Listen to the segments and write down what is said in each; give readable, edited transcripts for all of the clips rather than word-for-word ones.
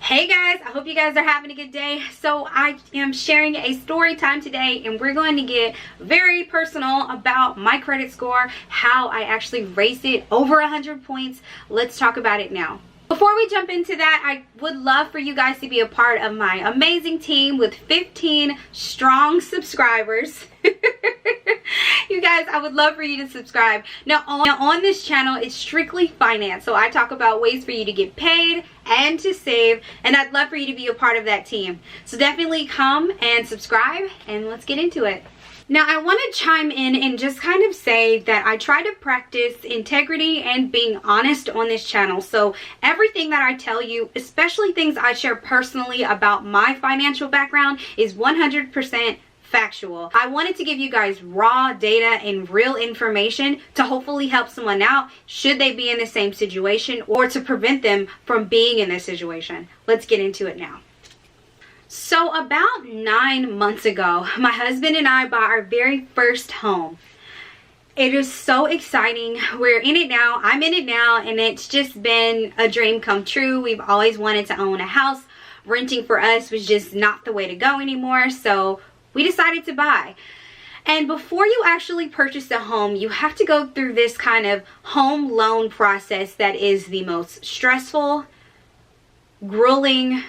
Hey guys, I hope you guys are having a good day. So I am sharing a story time today, and we're going to get very personal about my credit score, how I actually raised it over 100 points. Let's talk about it now. Before we jump into that, I would love for you guys to be a part of my amazing team with 15 strong subscribers. You guys, I would love for you to subscribe. Now on this channel, it's strictly finance. So I talk about ways for you to get paid and to save, and I'd love for you to be a part of that team. So definitely come and subscribe, and let's get into it. Now, I want to chime in and just kind of say that I try to practice integrity and being honest on this channel. So everything that I tell you, especially things I share personally about my financial background, is 100% factual. I wanted to give you guys raw data and real information to hopefully help someone out should they be in the same situation, or to prevent them from being in this situation. Let's get into it now. So about 9 months ago, my husband and I bought our very first home. It is so exciting. We're in it now. I'm in it now, and it's just been a dream come true. We've always wanted to own a house. Renting for us was just not the way to go anymore, so we decided to buy. And before you actually purchase a home, you have to go through this kind of home loan process that is the most stressful, grueling,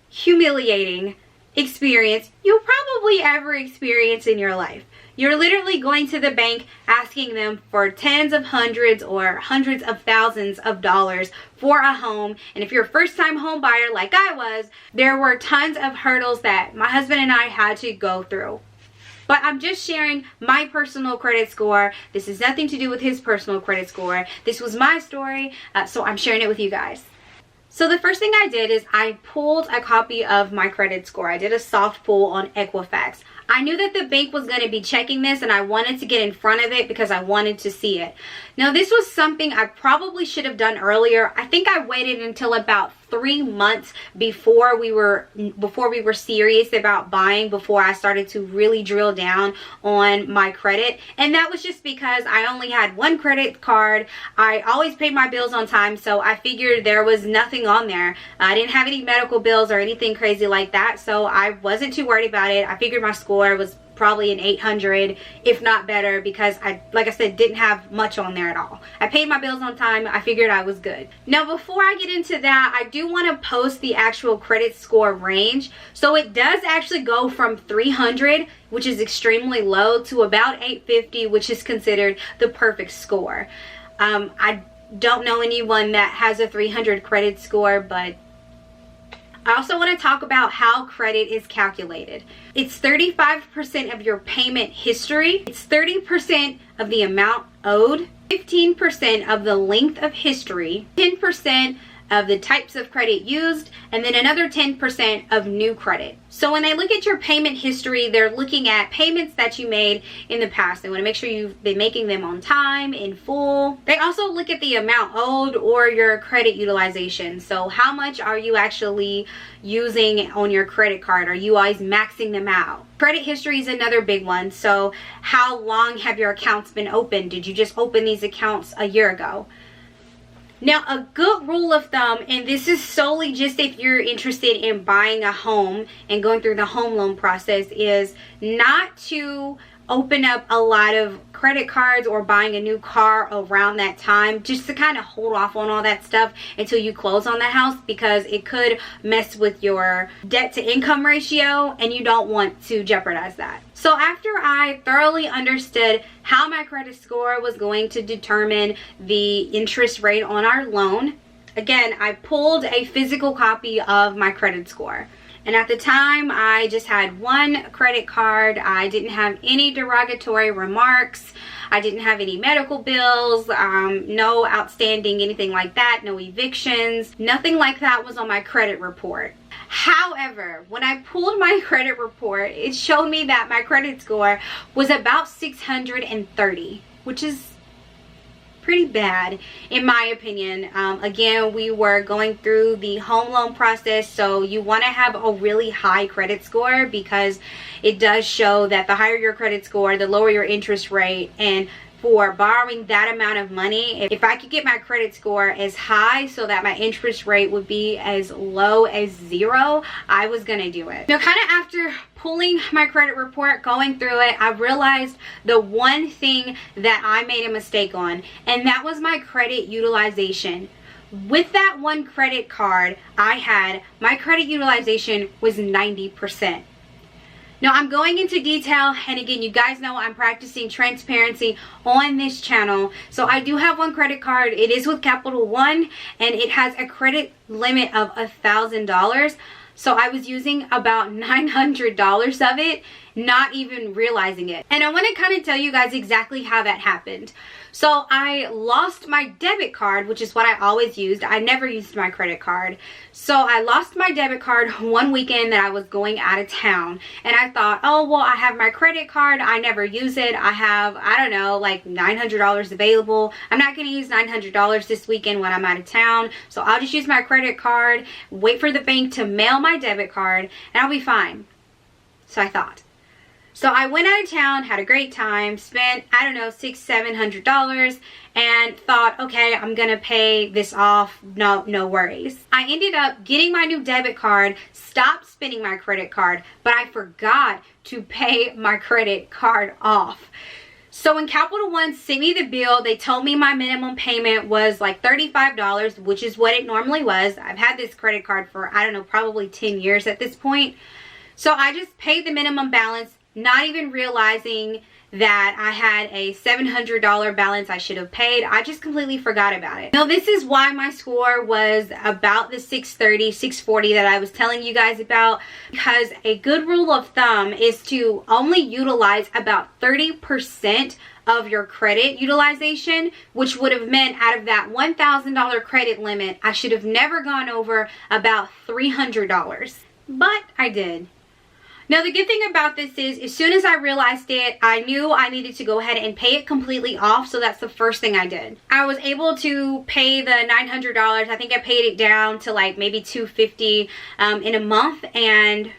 humiliating experience you'll probably ever experience in your life. You're literally going to the bank asking them for tens of hundreds or hundreds of thousands of dollars for a home. And if you're a first-time home buyer like I was, there were tons of hurdles that my husband and I had to go through. But I'm just sharing my personal credit score. This has nothing to do with his personal credit score. This was my story, so I'm sharing it with you guys. So the first thing I did is I pulled a copy of my credit score. I did a soft pull on Equifax. I knew that the bank was going to be checking this, and I wanted to get in front of it because I wanted to see it. Now, this was something I probably should have done earlier. I think I waited until about 3 months before we were serious about buying, before I started to really drill down on my credit. And that was just because I only had one credit card. I always paid my bills on time, so I figured there was nothing on there. I didn't have any medical bills or anything crazy like that, so I wasn't too worried about it. I figured my score was probably an 800, if not better, because like I said, didn't have much on there at all. I paid my bills on time. I figured I was good. Now, before I get into that, I do want to post the actual credit score range. So it does actually go from 300, which is extremely low, to about 850, which is considered the perfect score. I don't know anyone that has a 300 credit score, but I also want to talk about how credit is calculated. It's 35% of your payment history. It's 30% of the amount owed, 15% of the length of history, 10% of the types of credit used, and then another 10% of new credit. So when they look at your payment history, they're looking at payments that you made in the past. They want to make sure you've been making them on time, in full. They also look at the amount owed or your credit utilization. So how much are you actually using on your credit card? Are you always maxing them out? Credit history is another big one. So how long have your accounts been open? Did you just open these accounts a year ago? Now, a good rule of thumb, and this is solely just if you're interested in buying a home and going through the home loan process, is not to open up a lot of credit cards or buying a new car around that time, just to kind of hold off on all that stuff until you close on the house, because it could mess with your debt to income ratio, and you don't want to jeopardize that. So after I thoroughly understood how my credit score was going to determine the interest rate on our loan, again, I pulled a physical copy of my credit score. And at the time, I just had one credit card. I didn't have any derogatory remarks. I didn't have any medical bills, no outstanding anything like that, no evictions. Nothing like that was on my credit report. However, when I pulled my credit report, it showed me that my credit score was about 630, which is pretty bad in my opinion. Again, we were going through the home loan process, so you want to have a really high credit score, because it does show that the higher your credit score, the lower your interest rate, and for borrowing that amount of money. If I could get my credit score as high so that my interest rate would be as low as 0, I was gonna do it. Now, kind of after pulling my credit report, going through it, I realized the one thing that I made a mistake on, and that was my credit utilization. With that one credit card I had, my credit utilization was 90%. Now, I'm going into detail, and again, you guys know I'm practicing transparency on this channel. So I do have one credit card. It is with Capital One, and it has a credit limit of $1,000. So I was using about $900 of it, not even realizing it. And I want to kind of tell you guys exactly how that happened. So I lost my debit card, which is what I always used. I never used my credit card. So I lost my debit card one weekend that I was going out of town. And I thought, oh, well, I have my credit card. I never use it. I have, I don't know, like $900 available. I'm not going to use $900 this weekend when I'm out of town. So I'll just use my credit card, wait for the bank to mail my debit card, and I'll be fine. So I thought. So I went out of town, had a great time, spent, I don't know, $600-700, and thought, okay, I'm gonna pay this off, no worries. I ended up getting my new debit card, stopped spending my credit card, but I forgot to pay my credit card off. So when Capital One sent me the bill, they told me my minimum payment was like $35, which is what it normally was. I've had this credit card for, I don't know, probably 10 years at this point. So I just paid the minimum balance, not even realizing that I had a $700 balance I should have paid. I just completely forgot about it. Now, this is why my score was about the 630, 640 that I was telling you guys about, because a good rule of thumb is to only utilize about 30% of your credit utilization, which would have meant out of that $1,000 credit limit, I should have never gone over about $300. But I did. Now, the good thing about this is, as soon as I realized it, I knew I needed to go ahead and pay it completely off. So that's the first thing I did. I was able to pay the $900. I think I paid it down to like maybe $250 in a month. And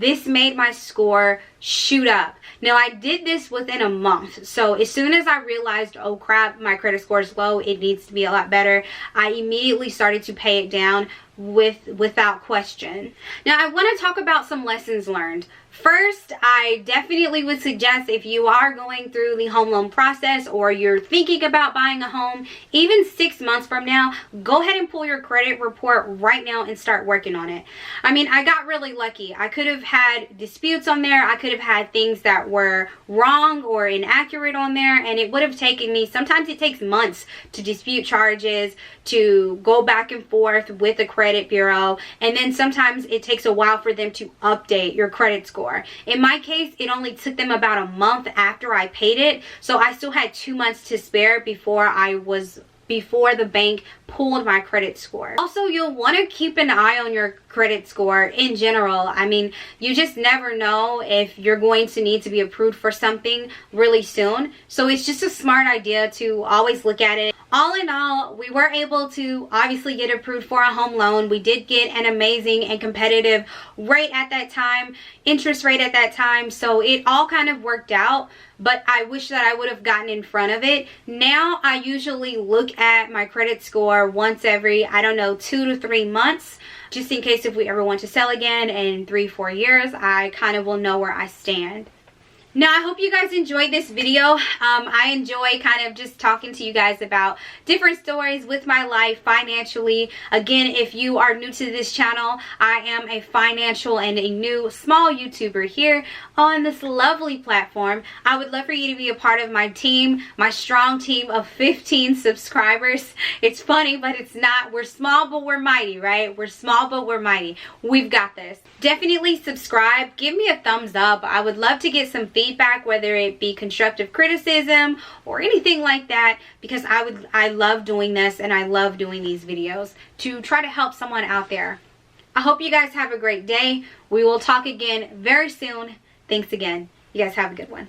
this made my score shoot up. Now, I did this within a month. So as soon as I realized, oh crap, my credit score is low, it needs to be a lot better, I immediately started to pay it down without question. Now, I want to talk about some lessons learned. First, I definitely would suggest, if you are going through the home loan process or you're thinking about buying a home, even 6 months from now, go ahead and pull your credit report right now and start working on it. I mean, I got really lucky. I could have had disputes on there. I could have had things that were wrong or inaccurate on there, and it would have taken me, sometimes it takes months to dispute charges, to go back and forth with the credit bureau, and then sometimes it takes a while for them to update your credit score. In my case, it only took them about a month after I paid it, so I still had 2 months to spare before the bank pulled my credit score. Also, you'll want to keep an eye on your credit score in general. I mean, you just never know if you're going to need to be approved for something really soon. So it's just a smart idea to always look at it. All in all, we were able to obviously get approved for a home loan. We did get an amazing and competitive rate at that time, interest rate at that time. So it all kind of worked out, but I wish that I would have gotten in front of it. Now I usually look at my credit score once every, I don't know, 2 to 3 months, just in case if we ever want to sell again in 3-4 years, I kind of will know where I stand. Now, I hope you guys enjoyed this video. I enjoy kind of just talking to you guys about different stories with my life financially. Again, if you are new to this channel, I am a financial and a new small YouTuber here on this lovely platform. I would love for you to be a part of my team, my strong team of 15 subscribers. It's funny, but it's not. We're small, but we're mighty, right? We're small, but we're mighty. We've got this. Definitely subscribe. Give me a thumbs up. I would love to get some feedback, whether it be constructive criticism or anything like that, because I love doing this and I love doing these videos to try to help someone out there. I hope you guys have a great day. We will talk again very soon. Thanks again. You guys have a good one.